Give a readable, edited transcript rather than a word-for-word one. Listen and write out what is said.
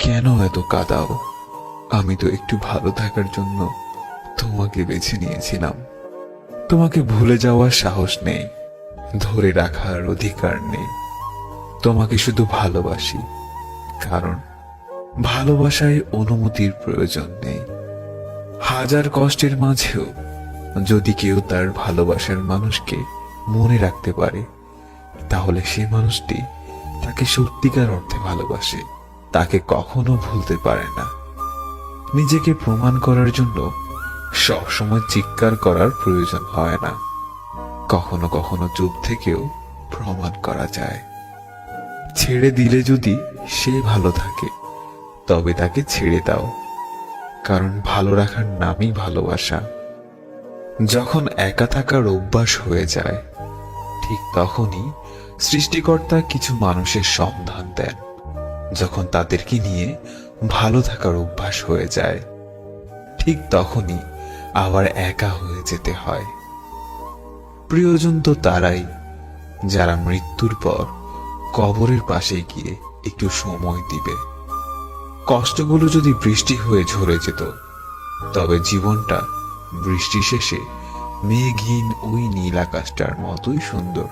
কেন এত কাঁদাও? আমি তো একটু ভালো থাকার জন্য তোমাকে বেছে নিয়েছিলাম। তোমাকে ভুলে যাওয়ার সাহস নেই, ধরে রাখার অধিকার নেই। তোমাকে শুধু ভালোবাসি, কারণ ভালোবাসায় অনুমতির প্রয়োজন নেই। হাজার কষ্টের মাঝেও যদি কেউ তার ভালোবাসার মানুষকে মনে রাখতে পারে, তাহলে সে মানুষটি তাকে সত্যিকার অর্থে ভালোবাসে, তাকে কখনো ভুলতে পারে না। নিজেকে প্রমাণ করার জন্য সবসময় চিৎকার করার প্রয়োজন হয় না, কখনো কখনো চুপ থেকেও প্রমাণ করা যায়। ছেড়ে দিলে যদি সে ভালো থাকে, তবে তাকে ছেড়ে দাও, কারণ ভালো রাখার নামই ভালোবাসা। যখন একা থাকার অভ্যাস হয়ে যায়, ঠিক তখনই সৃষ্টিকর্তা কিছু মানুষের সন্ধান দেন। যখন তাদেরকে নিয়ে ভালো থাকার অভ্যাস হয়ে যায়, ঠিক তখনই আবার একা হয়ে যেতে হয়। প্রিয়জন তো তারাই যারা মৃত্যুর পর কবরের পাশে গিয়ে একটু সময় দিবে। কষ্টগুলো যদি বৃষ্টি হয়ে ঝরে যেত, তবে জীবনটা বৃষ্টি শেষে মেঘহীন ওই নীল আকাশটার মতোই সুন্দর